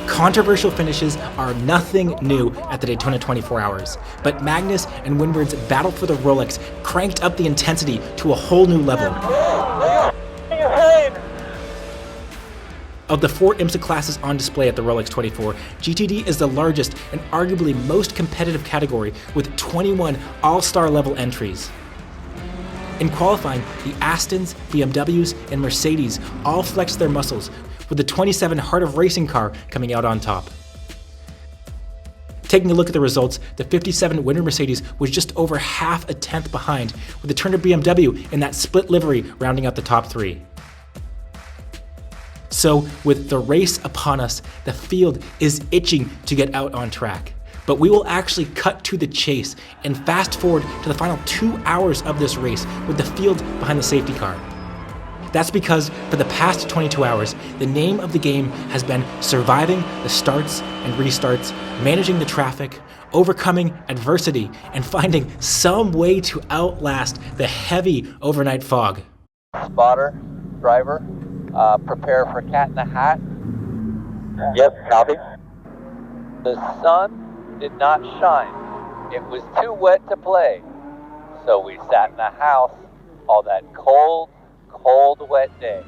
Controversial finishes are nothing new at the Daytona 24 Hours, but Magnus and Winward's battle for the Rolex cranked up the intensity to a whole new level. Of the 4 IMSA classes on display at the Rolex 24, GTD is the largest and arguably most competitive category with 21 all-star level entries. In qualifying, the Astons, BMWs, and Mercedes all flexed their muscles, with the 27 Heart of Racing car coming out on top. Taking a look at the results, the 57 Winward Mercedes was just over half a tenth behind, with the Turner BMW in that split livery rounding out the top 3. So, with the race upon us, the field is itching to get out on track. But we will actually cut to the chase and fast forward to the final 2 hours of this race with the field behind the safety car. That's because for the past 22 hours, the name of the game has been surviving the starts and restarts, managing the traffic, overcoming adversity, and finding some way to outlast the heavy overnight fog. Spotter, driver, prepare for cat in the hat. Yep, copy. The sun did not shine. It was too wet to play. So we sat in the house all that cold, wet day.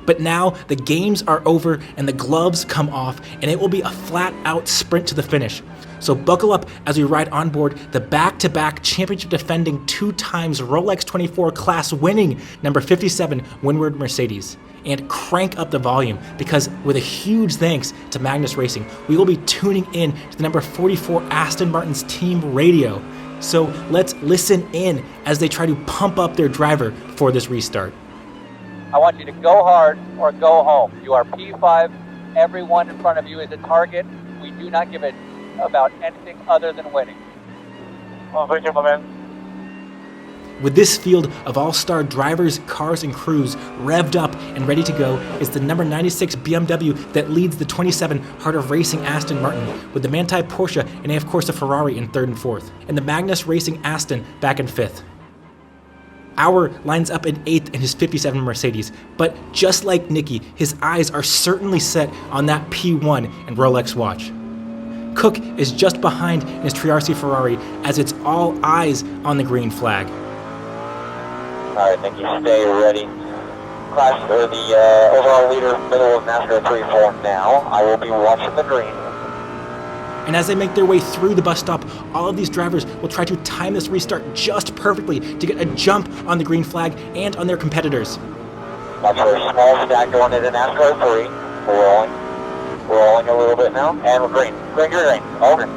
But now the games are over and the gloves come off, and it will be a flat-out sprint to the finish. So buckle up as we ride on board the back-to-back championship defending 2 times Rolex 24 class winning number 57 Winward Mercedes. And crank up the volume, because with a huge thanks to Magnus Racing, we will be tuning in to the number 44 Aston Martin's team radio. So let's listen in as they try to pump up their driver for this restart. I want you to go hard or go home. You are P5. Everyone in front of you is a target. We do not give it about anything other than winning. Oh, thank you, my man. With this field of all-star drivers, cars, and crews revved up and ready to go is the number 96 BMW that leads the 27 Heart of Racing Aston Martin, with the Vantage Porsche and of course the Ferrari in 3rd and 4th, and the Magnus Racing Aston back in 5th. Auer lines up in 8th in his 57 Mercedes, but just like Nicky, his eyes are certainly set on that P1 and Rolex watch. Cook is just behind in his Triarci Ferrari as it's all eyes on the green flag. All right, thank you. Stay ready. Class for the overall leader, middle of NASCAR 3-4 now. I will be watching the green. And as they make their way through the bus stop, all of these drivers will try to time this restart just perfectly to get a jump on the green flag and on their competitors. Watch for a small stack going into NASCAR 3. We're rolling a little bit now, and we're green. Green. All green.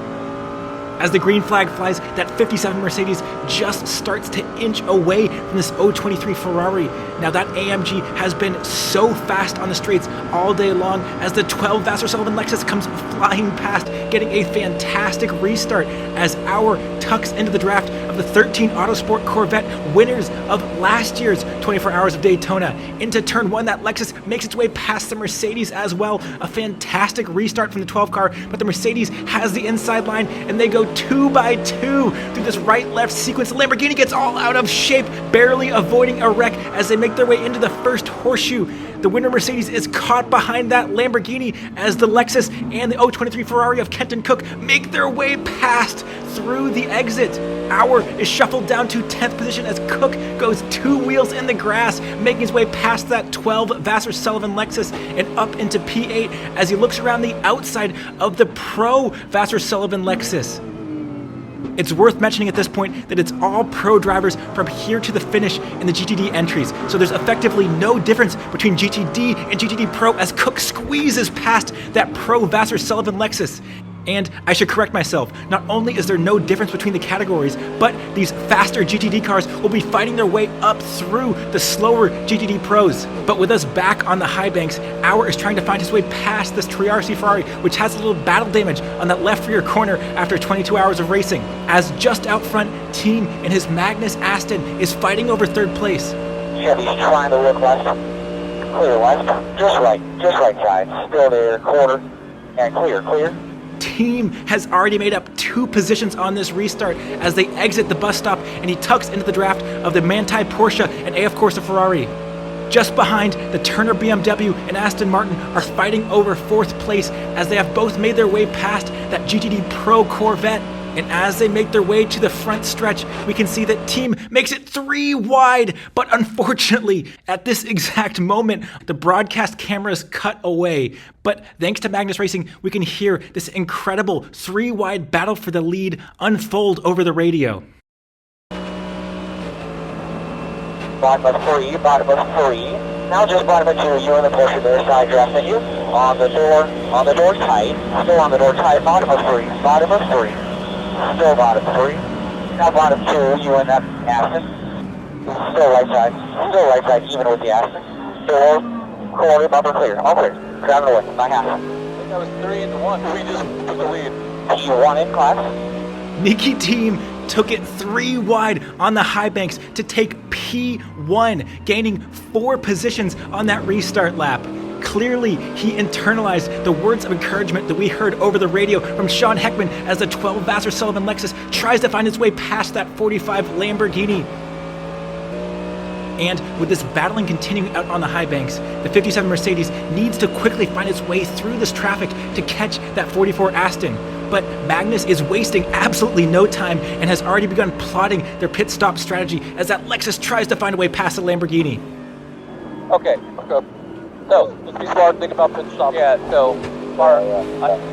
As the green flag flies, that 57 Mercedes just starts to inch away from this 023 Ferrari. Now that AMG has been so fast on the straights all day long as the 12 Vassar Sullivan Lexus comes flying past, getting a fantastic restart as Auer tucks into the draft of the 13 Autosport Corvette, winners of last year's 24 Hours of Daytona. Into turn 1, that Lexus makes its way past the Mercedes as well. A fantastic restart from the 12 car, but the Mercedes has the inside line and they go 2 by 2 through this right-left sequence. The Lamborghini gets all out of shape, barely avoiding a wreck as they make their way into the first horseshoe. The winner Mercedes is caught behind that Lamborghini as the Lexus and the 023 Ferrari of Kenton Cook make their way past through the exit. Auer is shuffled down to 10th position as Cook goes 2 wheels in the grass, making his way past that 12 Vassar Sullivan Lexus and up into P8 as he looks around the outside of the pro Vassar Sullivan Lexus. It's worth mentioning at this point that it's all pro drivers from here to the finish in the GTD entries, so there's effectively no difference between GTD and GTD Pro as Cook squeezes past that pro Vassar Sullivan Lexus. And I should correct myself, not only is there no difference between the categories, but these faster GTD cars will be fighting their way up through the slower GTD Pros. But with us back on the high banks, Auer is trying to find his way past this Triarci Ferrari, which has a little battle damage on that left rear corner after 22 hours of racing. As just out front, Team and his Magnus Aston is fighting over 3rd place. Chevy's trying to look left. Clear left. Just right side. Still there. Quarter. And clear. Team has already made up 2 positions on this restart as they exit the bus stop, and he tucks into the draft of the Manthey Porsche and of course the Ferrari. Just behind, the Turner BMW and Aston Martin are fighting over 4th place as they have both made their way past that GTD Pro Corvette. And as they make their way to the front stretch, we can see that team makes it 3 wide. But unfortunately, at this exact moment, the broadcast cameras cut away. But thanks to Magnus Racing, we can hear this incredible 3 wide battle for the lead unfold over the radio. Bottom of 3, bottom of 3. Now just bottom of 2, you and the Porsche there, side draft menu. On the door tight. Still on the door tight, bottom of 3, bottom of 3. Still bottom 3. Now bottom 2, you and that Aston. Still right side, even with the Aston. Door, quarter, bumper clear, all clear. Driving away, by half. I think that was 3 into 1. We just took the lead. P1 in class. Nikki Team took it 3 wide on the high banks to take P1, gaining 4 positions on that restart lap. Clearly, he internalized the words of encouragement that we heard over the radio from Sean Heckman as the 12 Vassar Sullivan Lexus tries to find its way past that 45 Lamborghini. And with this battling continuing out on the high banks, the 57 Mercedes needs to quickly find its way through this traffic to catch that 44 Aston. But Magnus is wasting absolutely no time and has already begun plotting their pit stop strategy as that Lexus tries to find a way past the Lamborghini. Okay. So, let's be smart, think about pit stop. Yeah, so,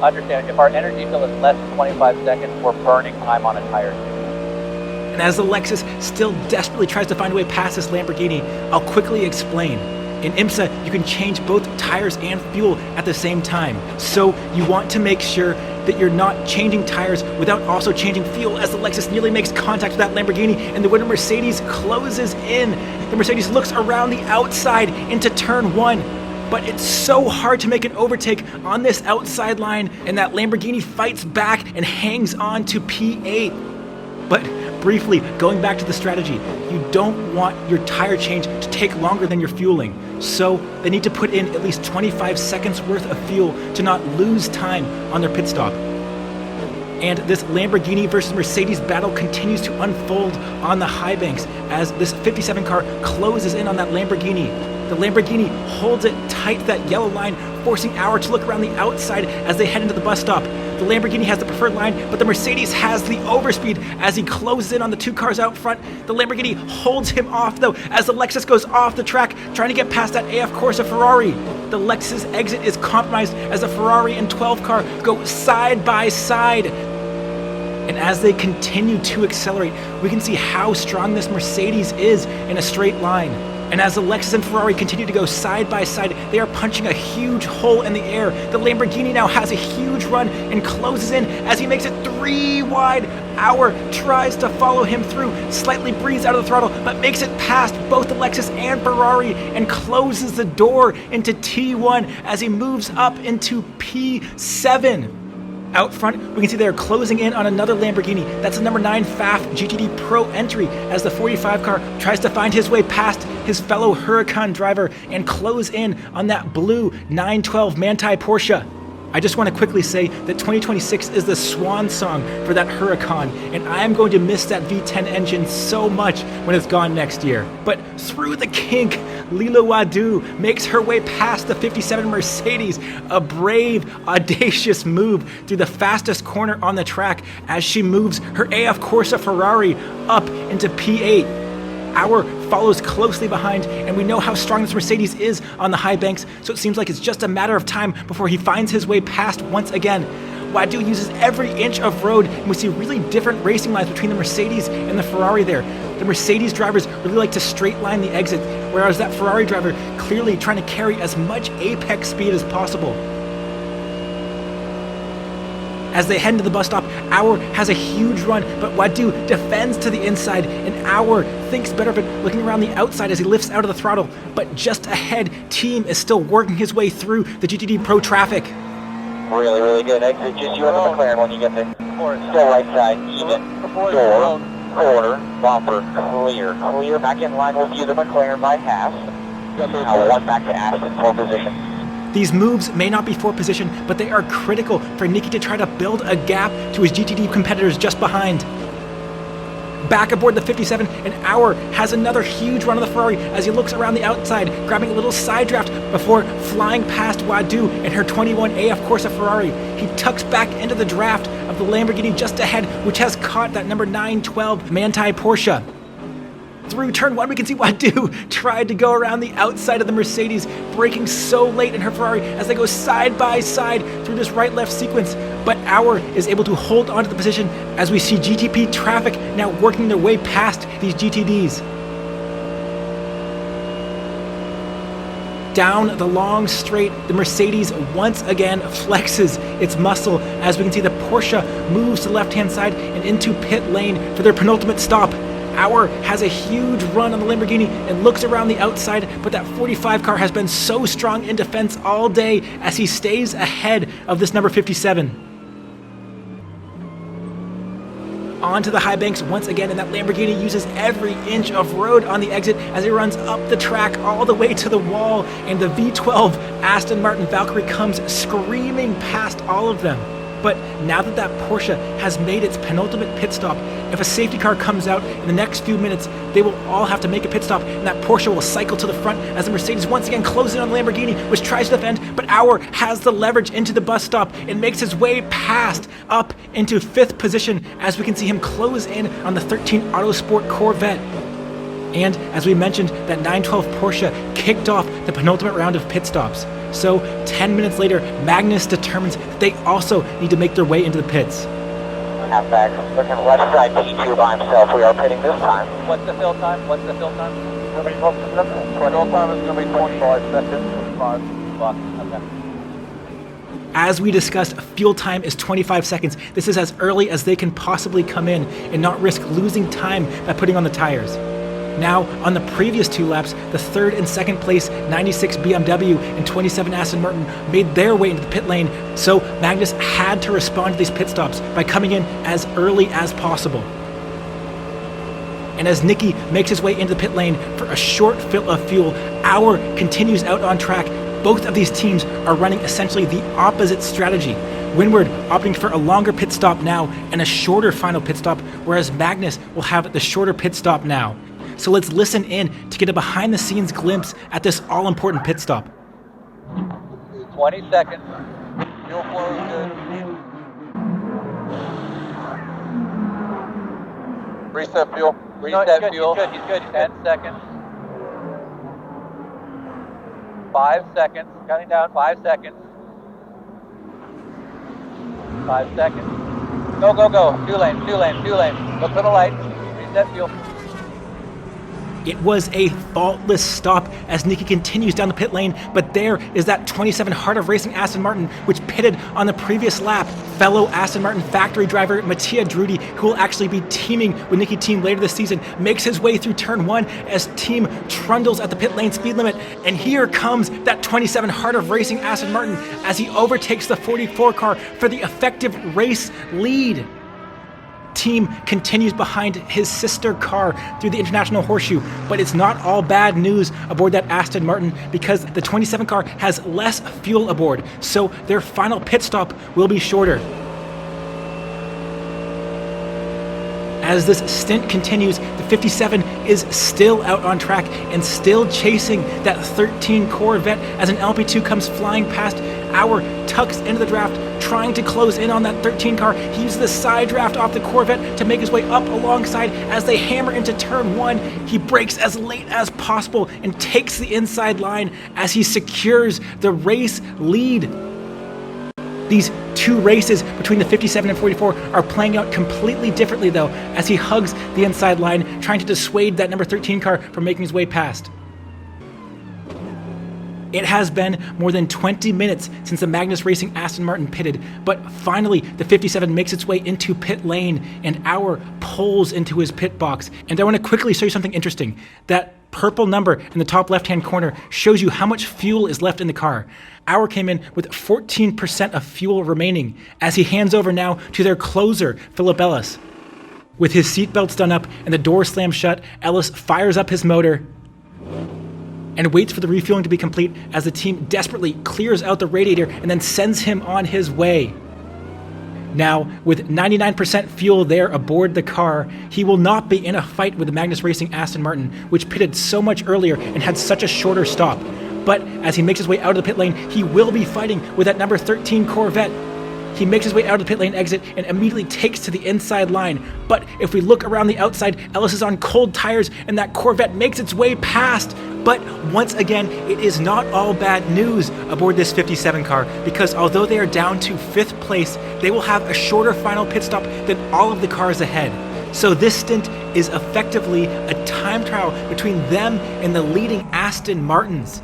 understand, if our energy fill is less than 25 seconds, we're burning time on a tire. And as the Lexus still desperately tries to find a way past this Lamborghini, I'll quickly explain. In IMSA, you can change both tires and fuel at the same time. So you want to make sure that you're not changing tires without also changing fuel as the Lexus nearly makes contact with that Lamborghini and the winner Mercedes closes in. The Mercedes looks around the outside into turn 1. But it's so hard to make an overtake on this outside line, and that Lamborghini fights back and hangs on to P8. But briefly, going back to the strategy, you don't want your tire change to take longer than your fueling. So they need to put in at least 25 seconds worth of fuel to not lose time on their pit stop. And this Lamborghini versus Mercedes battle continues to unfold on the high banks as this 57 car closes in on that Lamborghini. The Lamborghini holds it tight to that yellow line, forcing Auer to look around the outside as they head into the bus stop. The Lamborghini has the preferred line, but the Mercedes has the overspeed as he closes in on the 2 cars out front. The Lamborghini holds him off, though, as the Lexus goes off the track, trying to get past that AF Corsa Ferrari. The Lexus exit is compromised as the Ferrari and 12 car go side by side. And as they continue to accelerate, we can see how strong this Mercedes is in a straight line. And as the Lexus and Ferrari continue to go side by side, they are punching a huge hole in the air. The Lamborghini now has a huge run and closes in as he makes it 3 wide. Auer tries to follow him through, slightly breathes out of the throttle, but makes it past both the Lexus and Ferrari and closes the door into T1 as he moves up into P7. Out front, we can see they are closing in on another Lamborghini. That's the number 9 FAF GTD Pro entry as the 45 car tries to find his way past his fellow Huracan driver and close in on that blue 912 Manthey Porsche. I just want to quickly say that 2026 is the swan song for that Huracan, and I am going to miss that V10 engine so much when it's gone next year. But through the kink, Lila Wadu makes her way past the 57 Mercedes, a brave, audacious move through the fastest corner on the track as she moves her AF Corsa Ferrari up into P8. Auer follows closely behind, and we know how strong this Mercedes is on the high banks, so it seems like it's just a matter of time before he finds his way past once again. Wadu uses every inch of road, and we see really different racing lines between the Mercedes and the Ferrari there. The Mercedes drivers really like to straight line the exit, whereas that Ferrari driver clearly trying to carry as much apex speed as possible. As they head into the bus stop, Auer has a huge run, but Wadu defends to the inside, and Auer thinks better of it, looking around the outside as he lifts out of the throttle. But just ahead, Team is still working his way through the GTD Pro traffic. Really, really good exit. Just you and the McLaren when you get there. Still right side, even. Door, quarter, bumper, clear. Clear back in line with you, the McLaren by half. Now 1 back to Aston for position. These moves may not be for position, but they are critical for Nikki to try to build a gap to his GTD competitors just behind. back aboard the 57, and Auer has another huge run on the Ferrari as he looks around the outside, grabbing a little side draft before flying past Wadu and her 21 AF Corsa Ferrari. He tucks back into the draft of the Lamborghini just ahead, which has caught that number 912 Manthey Porsche. Through turn 1, we can see Wadu tried to go around the outside of the Mercedes, braking so late in her Ferrari as they go side by side through this right-left sequence. But Auer is able to hold onto the position as we see GTP traffic now working their way past these GTDs. Down the long straight, the Mercedes once again flexes its muscle as we can see the Porsche moves to the left-hand side and into pit lane for their penultimate stop. Auer has a huge run on the Lamborghini and looks around the outside, but that 45 car has been so strong in defense all day as he stays ahead of this number 57. Onto the high banks once again, and that Lamborghini uses every inch of road on the exit as it runs up the track all the way to the wall, and the V12 Aston Martin Valkyrie comes screaming past all of them. But now that that Porsche has made its penultimate pit stop, if a safety car comes out in the next few minutes, they will all have to make a pit stop, and that Porsche will cycle to the front as the Mercedes once again closes in on the Lamborghini, which tries to defend, but Auer has the leverage into the bus stop and makes his way past up into 5th position as we can see him close in on the 13 Autosport Corvette. And as we mentioned, that 912 Porsche kicked off the penultimate round of pit stops. So 10 minutes later, Magnus determines that they also need to make their way into the pits. Halfback, looking left side T2 by himself. We are pitting this time. What's the fill time? What's the fill time? Fill time is going to be 25 seconds. 25. Okay. As we discussed, fuel time is 25 seconds. This is as early as they can possibly come in and not risk losing time by putting on the tires. Now, on the previous 2 laps, the 3rd and 2nd place 96 BMW and 27 Aston Martin made their way into the pit lane, so Magnus had to respond to these pit stops by coming in as early as possible. And as Nicky makes his way into the pit lane for a short fill of fuel, Auer continues out on track. Both of these teams are running essentially the opposite strategy. Winward opting for a longer pit stop now and a shorter final pit stop, whereas Magnus will have the shorter pit stop now. So let's listen in to get a behind-the-scenes glimpse at this all-important pit stop. 20 seconds. Fuel flow is good. Reset fuel. Reset fuel. He's good. 10 seconds. 5 seconds. Counting down. 5 seconds. 5 seconds. Go, go, go. 2 lanes. 2 lanes. 2 lanes. Look for the lights. Reset fuel. It was a faultless stop as Nicky continues down the pit lane, but there is that 27 Heart of Racing Aston Martin, which pitted on the previous lap. Fellow Aston Martin factory driver Mattia Drudy, who will actually be teaming with Nicky Team later this season, makes his way through turn 1 as Team trundles at the pit lane speed limit. And here comes that 27 Heart of Racing Aston Martin as he overtakes the 44 car for the effective race lead. Team continues behind his sister car through the International Horseshoe, but it's not all bad news aboard that Aston Martin because the 27 car has less fuel aboard, so their final pit stop will be shorter. As this stint continues, the 57 is still out on track and still chasing that 13 Corvette as an LP2 comes flying past. Auer tucks into the draft, trying to close in on that 13 car. He uses the side draft off the Corvette to make his way up alongside as they hammer into turn 1. He brakes as late as possible and takes the inside line as he secures the race lead. These 2 races between the 57 and 44 are playing out completely differently though, as he hugs the inside line, trying to dissuade that number 13 car from making his way past. It has been more than 20 minutes since the Magnus Racing Aston Martin pitted, but finally the 57 makes its way into pit lane and Auer pulls into his pit box. And I want to quickly show you something interesting. That purple number in the top left-hand corner shows you how much fuel is left in the car. Auer came in with 14% of fuel remaining as he hands over now to their closer, Philip Ellis. With his seatbelts done up and the door slammed shut, Ellis fires up his motor and waits for the refueling to be complete as the team desperately clears out the radiator and then sends him on his way. Now, with 99% fuel there aboard the car, he will not be in a fight with the Magnus Racing Aston Martin, which pitted so much earlier and had such a shorter stop. But as he makes his way out of the pit lane, he will be fighting with that number 13 Corvette. He makes his way out of the pit lane exit and immediately takes to the inside line. But if we look around the outside, Ellis is on cold tires and that Corvette makes its way past. But once again, it is not all bad news aboard this 57 car, because although they are down to 5th place, they will have a shorter final pit stop than all of the cars ahead. So this stint is effectively a time trial between them and the leading Aston Martins.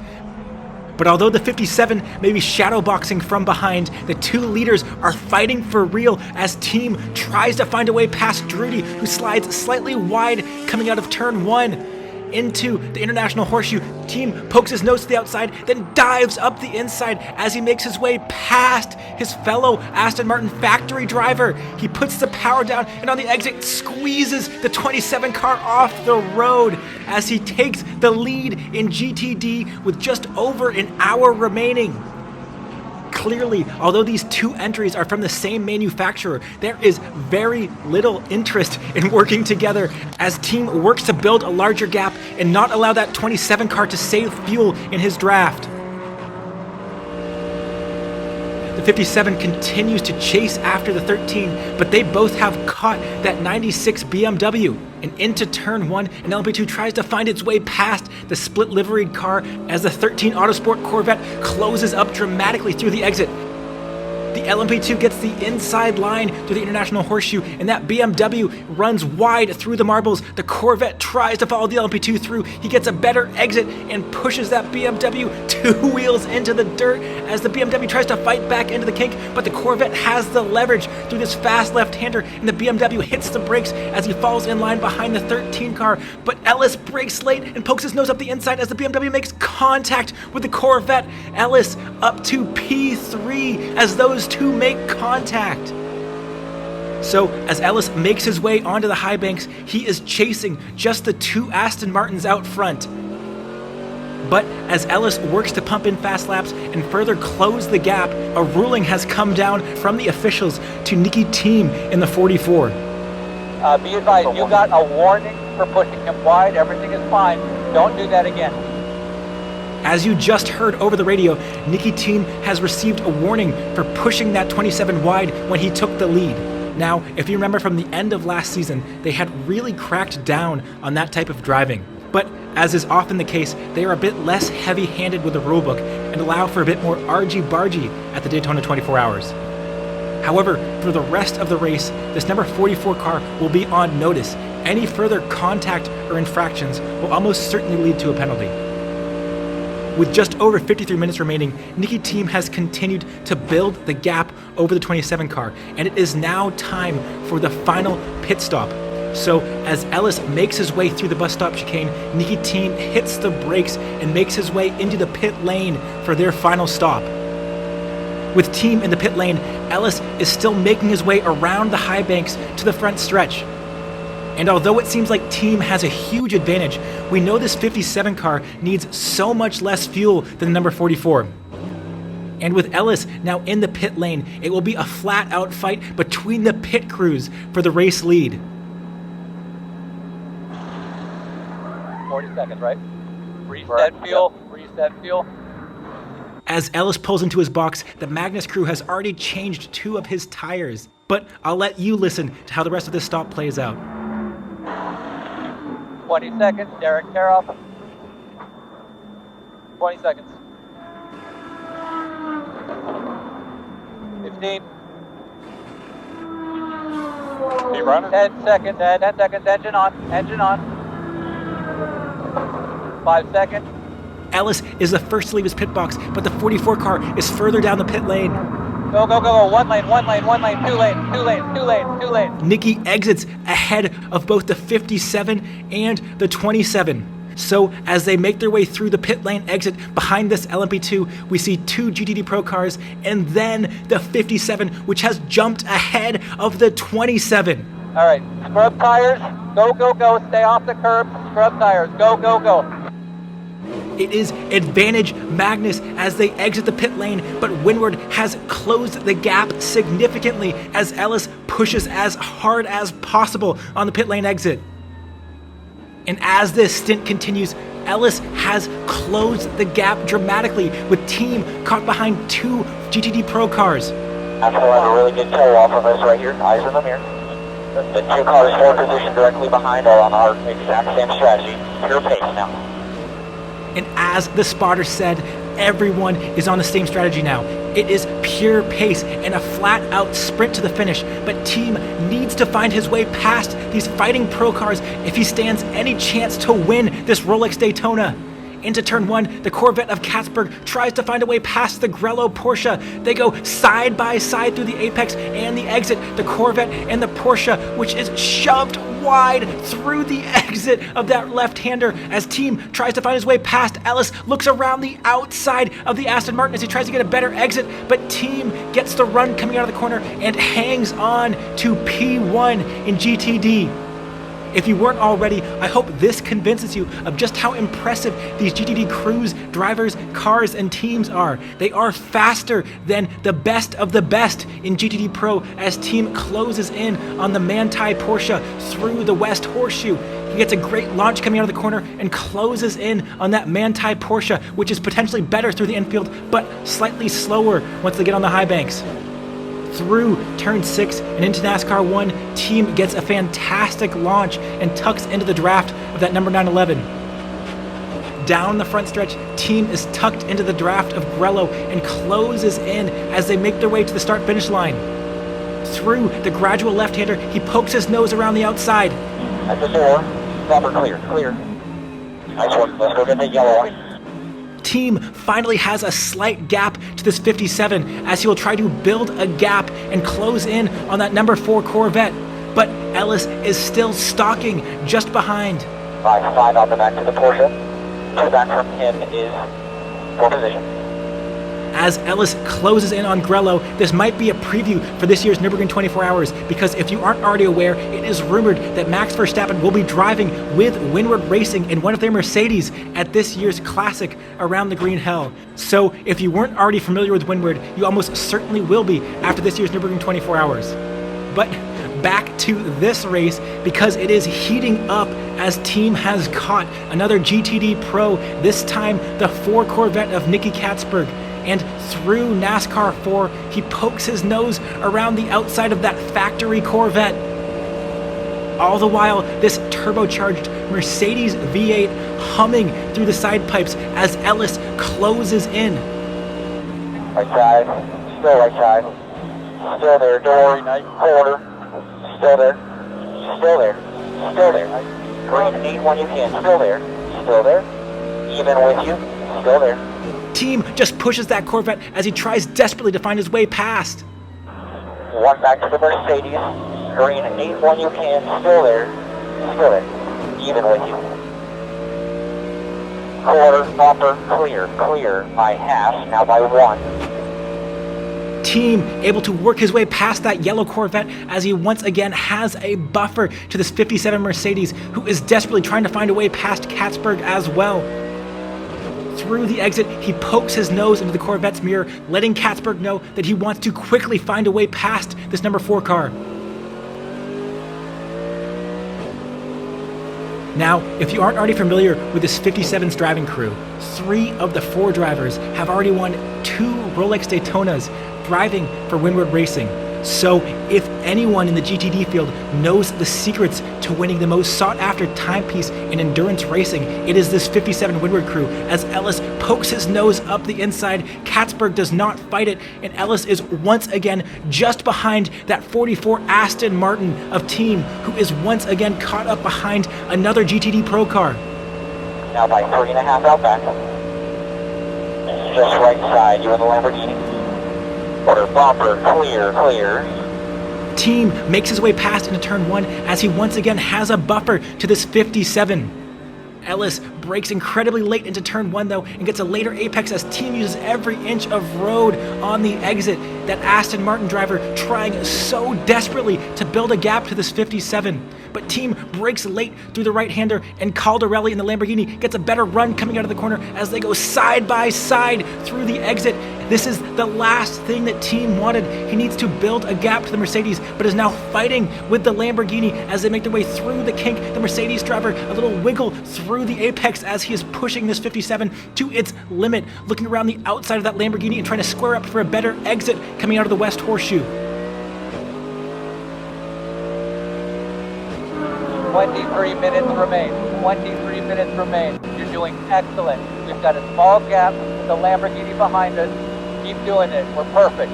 But although the 57 may be shadowboxing from behind, the two leaders are fighting for real as Team tries to find a way past Drudy, who slides slightly wide coming out of turn 1. Into the International Horseshoe. Team pokes his nose to the outside, then dives up the inside as he makes his way past his fellow Aston Martin factory driver. He puts the power down and on the exit squeezes the 27 car off the road as he takes the lead in GTD with just over an hour remaining. Clearly, although these two entries are from the same manufacturer, there is very little interest in working together as Team works to build a larger gap and not allow that 27 car to save fuel in his draft. The 57 continues to chase after the 13, but they both have caught that 96 BMW. And into turn 1, an LMP2 tries to find its way past the split liveried car as the 13 Autosport Corvette closes up dramatically through the exit. The LMP2 gets the inside line to the International Horseshoe, and that BMW runs wide through the marbles. The Corvette tries to follow the LMP2 through. He gets a better exit and pushes that BMW 2 wheels into the dirt as the BMW tries to fight back into the kink, but the Corvette has the leverage through this fast left-hander, and the BMW hits the brakes as he falls in line behind the 13 car. But Ellis brakes late and pokes his nose up the inside as the BMW makes contact with the Corvette. Ellis up to P3 as those two make contact. So as Ellis makes his way onto the high banks, he is chasing just the two Aston Martins out front. But as Ellis works to pump in fast laps and further close the gap, a ruling has come down from the officials to Nicky Team in the 44. Be advised, you got a warning for pushing him wide. Everything is fine. Don't do that again. As you just heard over the radio, Nicky Team has received a warning for pushing that 27 wide when he took the lead. Now, if you remember from the end of last season, they had really cracked down on that type of driving. But as is often the case, they are a bit less heavy-handed with the rulebook and allow for a bit more argy-bargy at the Daytona 24 Hours. However, for the rest of the race, this number 44 car will be on notice. Any further contact or infractions will almost certainly lead to a penalty. With just over 53 minutes remaining, Nicky Team has continued to build the gap over the 27 car, and it is now time for the final pit stop. So as Ellis makes his way through the bus stop chicane, Nicky Team hits the brakes and makes his way into the pit lane for their final stop. With Team in the pit lane, Ellis is still making his way around the high banks to the front stretch. And although it seems like Team has a huge advantage, we know this 57 car needs so much less fuel than the number 44. And with Ellis now in the pit lane, it will be a flat-out fight between the pit crews for the race lead. 40 seconds, right? Reset fuel, reset fuel. As Ellis pulls into his box, the Magnus crew has already changed 2 of his tires. But I'll let you listen to how the rest of this stop plays out. 20 seconds, Derek, tear off. 20 seconds. 15. Keep running. 10 seconds, 10 seconds, engine on, engine on. 5 seconds. Ellis is the first to leave his pit box, but the 44 car is further down the pit lane. Go, go, go, 1 lane, 1 lane, 1 lane, 2 lanes, 2 lanes, 2 lanes, 2 lanes. Nicky exits ahead of both the 57 and the 27. So as they make their way through the pit lane exit behind this LMP2, we see 2 GTD Pro cars and then the 57, which has jumped ahead of the 27. All right, scrub tires, go, go, go, stay off the curb, scrub tires, go, go, go. It is advantage Magnus as they exit the pit lane, but Winward has closed the gap significantly as Ellis pushes as hard as possible on the pit lane exit. And as this stint continues, Ellis has closed the gap dramatically with team caught behind 2 GTD Pro cars. Aston has a really good tail off of us right here, eyes in the mirror. The 2 cars forward position directly behind are on our exact same strategy, pure pace now. And as the spotter said, everyone is on the same strategy now. It is pure pace and a flat-out sprint to the finish, but team needs to find his way past these fighting pro cars if he stands any chance to win this Rolex Daytona. Into turn 1, the Corvette of Katzberg tries to find a way past the Grello Porsche. They go side by side through the apex and the exit, the Corvette and the Porsche, which is shoved wide through the exit of that left-hander as team tries to find his way past. Ellis looks around the outside of the Aston Martin as he tries to get a better exit, but team gets the run coming out of the corner and hangs on to P1 in GTD. If you weren't already, I hope this convinces you of just how impressive these GTD crews, drivers, cars, and teams are. They are faster than the best of the best in GTD Pro as team closes in on the Manti Porsche through the West Horseshoe. He gets a great launch coming out of the corner and closes in on that Manti Porsche, which is potentially better through the infield, but slightly slower once they get on the high banks. Through turn 6 and into NASCAR 1, team gets a fantastic launch and tucks into the draft of that number 911. Down the front stretch, team is tucked into the draft of Grello and closes in as they make their way to the start-finish line. Through the gradual left-hander, he pokes his nose around the outside. At the door, proper clear. Nice one, let's go get the yellow one. Team finally has a slight gap to this 57 as he will try to build a gap and close in on that number 4 Corvette. But Ellis is still stalking just behind. 5 out the back to the Porsche. 2 back from him is 4 position. As Ellis closes in on Grello, this might be a preview for this year's Nürburgring 24 Hours, because if you aren't already aware, it is rumored that Max Verstappen will be driving with Winward Racing in one of their Mercedes at this year's classic Around the Green Hell. So if you weren't already familiar with Winward, you almost certainly will be after this year's Nürburgring 24 Hours. But back to this race, because it is heating up as team has caught another GTD Pro, this time the 4 Corvette of Nicky Katzberg. And through NASCAR 4, he pokes his nose around the outside of that factory Corvette. All the while, this turbocharged Mercedes V8 humming through the side pipes as Ellis closes in. Right side, still right side. Still there, door, quarter. Still there. Green, 8 when you can, still there. Even with you, still there. Team just pushes that Corvette as he tries desperately to find his way past. 1 back to the Mercedes. Green, 8 when you can, still there. Even with you. Quarter, bumper, clear by half, now by 1. Team able to work his way past that yellow Corvette as he once again has a buffer to this 57 Mercedes, who is desperately trying to find a way past Katzberg as well. Through the exit, he pokes his nose into the Corvette's mirror, letting Katzberg know that he wants to quickly find a way past this number 4 car. Now, if you aren't already familiar with this 57's driving crew, 3 of the 4 drivers have already won 2 Rolex Daytonas driving for Winward Racing. So if anyone in the GTD field knows the secrets to winning the most sought-after timepiece in endurance racing, it is this 57 Winward crew, as Ellis pokes his nose up the inside. Katzberg does not fight it, and Ellis is once again just behind that 44 Aston Martin of team, who is once again caught up behind another GTD Pro car. Now by 3.5 out back. Just right side, you in the Lamborghini. Quarter, bumper, clear. Team makes his way past into turn 1 as he once again has a buffer to this 57. Ellis brakes incredibly late into turn 1 though and gets a later apex as team uses every inch of road on the exit. That Aston Martin driver trying so desperately to build a gap to this 57. But team brakes late through the right-hander, and Caldarelli in the Lamborghini gets a better run coming out of the corner as they go side by side through the exit. This is the last thing that team wanted. He needs to build a gap to the Mercedes, but is now fighting with the Lamborghini as they make their way through the kink. The Mercedes driver a little wiggle through the apex as he is pushing this 57 to its limit, looking around the outside of that Lamborghini and trying to square up for a better exit coming out of the West Horseshoe. 23 minutes remain. 23 minutes remain. You're doing excellent. We've got a small gap with the Lamborghini behind us. Keep doing it. We're perfect.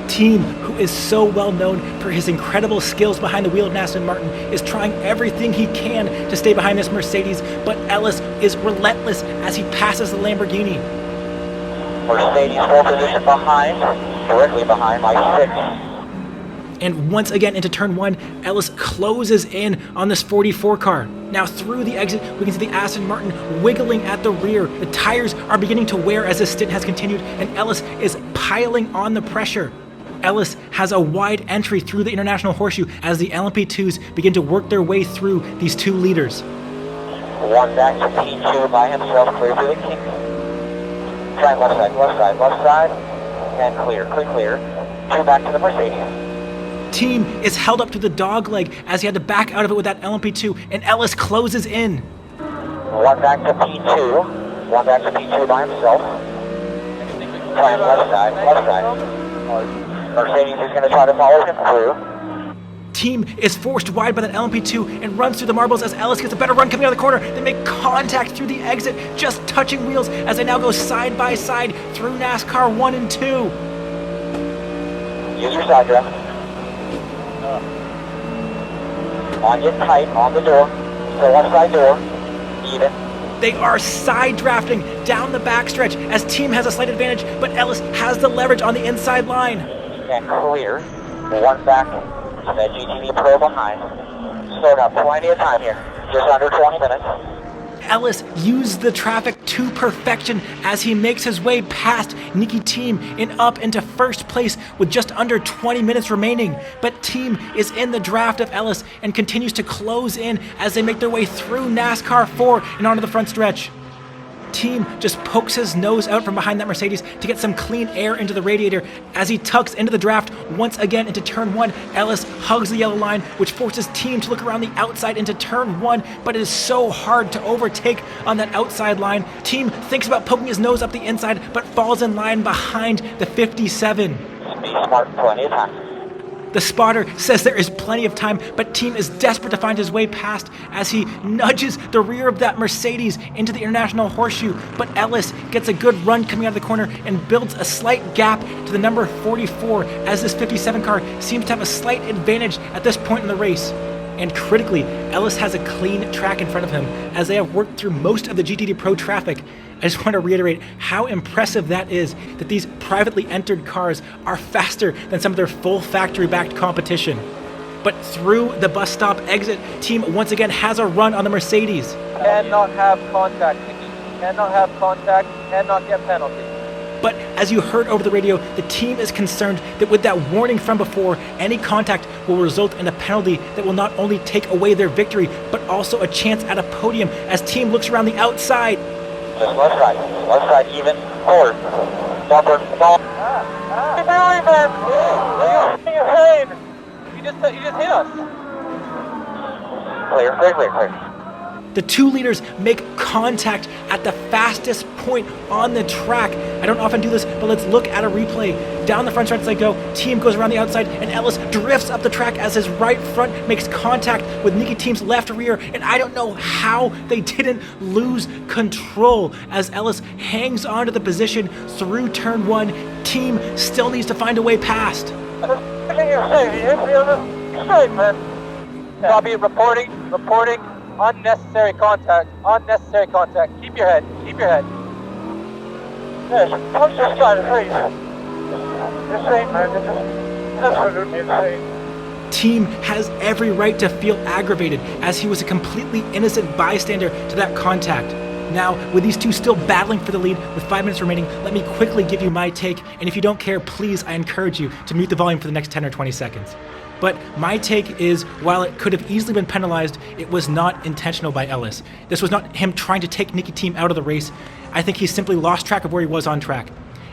Team, who is so well known for his incredible skills behind the wheel of Aston Martin, is trying everything he can to stay behind this Mercedes, but Ellis is relentless as he passes the Lamborghini. Mercedes pole position behind, directly behind by 6. And once again into turn 1, Ellis closes in on this 44 car. Now through the exit, we can see the Aston Martin wiggling at the rear. The tires are beginning to wear as this stint has continued, and Ellis is piling on the pressure. Ellis has a wide entry through the International Horseshoe as the LMP2s begin to work their way through these 2 leaders. One back to P2 by himself, clear through the kink. Try left side, and clear. 2 back to the Mercedes. Team is held up to the dog leg as he had to back out of it with that LMP2, and Ellis closes in. One back to P2. One back to P2 by himself. Try left side. Mercedes is going to try to follow him through. Team is forced wide by that LMP2 and runs through the marbles as Ellis gets a better run coming out of the corner. They make contact through the exit, just touching wheels as they now go side by side through NASCAR 1 and 2. Use your side draft. On your tight, on the door. So left side door. Even. They are side drafting down the backstretch as team has a slight advantage, but Ellis has the leverage on the inside line. And clear. One back. And that GTD Pro behind. So got plenty of time here. Just under 20 minutes. Ellis used the traffic to perfection as he makes his way past Nicky Team and up into first place with just under 20 minutes remaining. But Team is in the draft of Ellis and continues to close in as they make their way through NASCAR 4 and onto the front stretch. Team just pokes his nose out from behind that Mercedes to get some clean air into the radiator as he tucks into the draft once again into turn 1. Ellis hugs the yellow line, which forces Team to look around the outside into turn 1, but it is so hard to overtake on that outside line. Team thinks about poking his nose up the inside, but falls in line behind the 57. Be smart, plenty of time. The spotter says there is plenty of time, but Team is desperate to find his way past as he nudges the rear of that Mercedes into the International Horseshoe. But Ellis gets a good run coming out of the corner and builds a slight gap to the number 44 as this 57 car seems to have a slight advantage at this point in the race. And critically, Ellis has a clean track in front of him as they have worked through most of the GTD Pro traffic. I just want to reiterate how impressive that is, that these privately entered cars are faster than some of their full factory-backed competition. But through the bus stop exit, Team once again has a run on the Mercedes. Cannot have contact, Nicky. Cannot have contact, cannot get penalty. But as you heard over the radio, the team is concerned that with that warning from before, any contact will result in a penalty that will not only take away their victory, but also a chance at a podium as Team looks around the outside. Just left side even, forward. Bumper, ball. You just hit us. Clear. The 2 leaders make contact at the fastest point on the track. I don't often do this, but let's look at a replay. Down the front stretch they go. Team goes around the outside, and Ellis drifts up the track as his right front makes contact with Nicky Team's left rear. And I don't know how they didn't lose control as Ellis hangs on to the position through turn 1. Team still needs to find a way past. Copy, reporting. Unnecessary contact. Keep your head. Yes, push this guy to freeze. Insane, man. That's absolutely insane. Team has every right to feel aggravated, as he was a completely innocent bystander to that contact. Now, with these two still battling for the lead with 5 minutes remaining, let me quickly give you my take, and if you don't care, please, I encourage you to mute the volume for the next 10 or 20 seconds. But my take is, while it could have easily been penalized, it was not intentional by Ellis. This was not him trying to take Nicky Team out of the race. I think he simply lost track of where he was on track.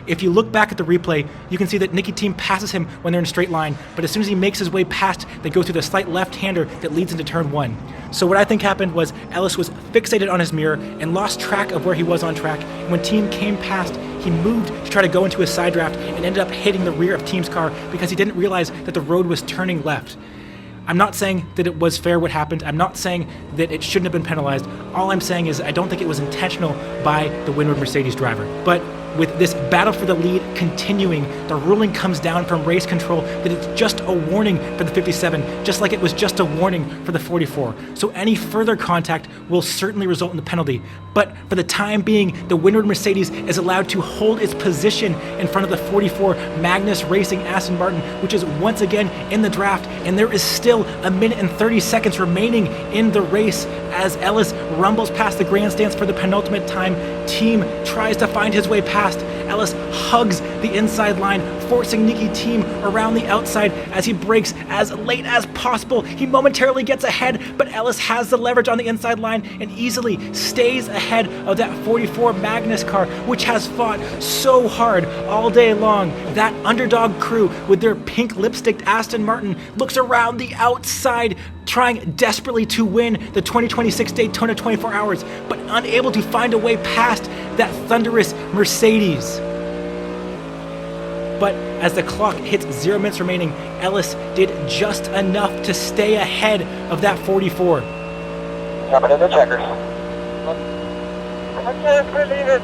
If you look back at the replay, you can see that Nicky Team passes him when they're in a straight line, but as soon as he makes his way past, they go through the slight left-hander that leads into turn 1. So what I think happened was Ellis was fixated on his mirror and lost track of where he was on track. And when Team came past, he moved to try to go into a side draft and ended up hitting the rear of Team's car because he didn't realize that the road was turning left. I'm not saying that it was fair what happened. I'm not saying that it shouldn't have been penalized. All I'm saying is I don't think it was intentional by the Winward Mercedes driver. But with this battle for the lead continuing, the ruling comes down from race control that it's just a warning for the 57, just like it was just a warning for the 44. So any further contact will certainly result in the penalty. But for the time being, the Winward Mercedes is allowed to hold its position in front of the 44 Magnus Racing Aston Martin, which is once again in the draft, and there is still 1 minute and 30 seconds remaining in the race as Ellis rumbles past the grandstands for the penultimate time. Team tries to find his way past. Ellis hugs the inside line, forcing Nicky Team around the outside as he brakes as late as possible. He momentarily gets ahead, but Ellis has the leverage on the inside line and easily stays ahead of that 44 Magnus car, which has fought so hard all day long. That underdog crew with their pink lipsticked Aston Martin looks around the outside, trying desperately to win the 2026 Daytona 24 Hours, but unable to find a way past that thunderous Mercedes. But as the clock hits 0 minutes remaining, Ellis did just enough to stay ahead of that 44. Jumping in the checkers. I can't believe it.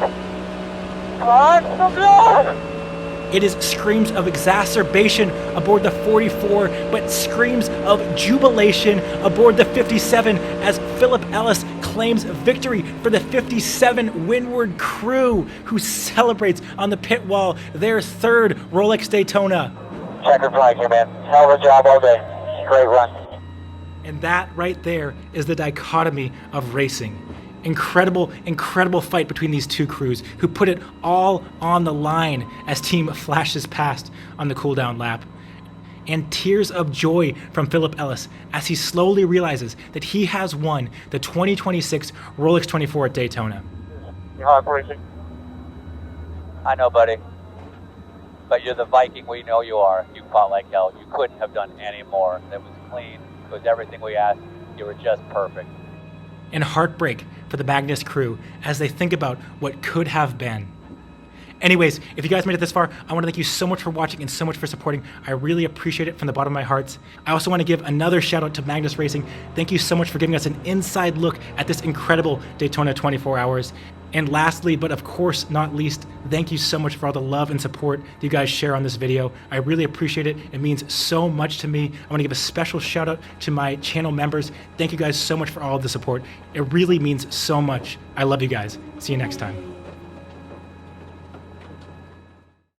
I'm so good. It is screams of exacerbation aboard the 44, but screams of jubilation aboard the 57 as Philip Ellis claims victory for the 57 Winward crew, who celebrates on the pit wall their third Rolex Daytona. Checker flag here, man. Hell of a job all day. Great run. And that right there is the dichotomy of racing. Incredible, incredible fight between these two crews who put it all on the line as Team flashes past on the cooldown lap. And tears of joy from Philip Ellis as he slowly realizes that he has won the 2026 Rolex 24 at Daytona. I know, buddy. But you're the Viking we know you are. You fought like hell. You couldn't have done any more. It was clean. It was everything we asked. You were just perfect. And heartbreak for the Magnus crew as they think about what could have been. Anyways, if you guys made it this far, I want to thank you so much for watching and so much for supporting. I really appreciate it from the bottom of my heart. I also want to give another shout out to Magnus Racing. Thank you so much for giving us an inside look at this incredible Daytona 24 Hours. And lastly, but of course not least, thank you so much for all the love and support that you guys share on this video. I really appreciate it. It means so much to me. I want to give a special shout out to my channel members. Thank you guys so much for all of the support. It really means so much. I love you guys. See you next time.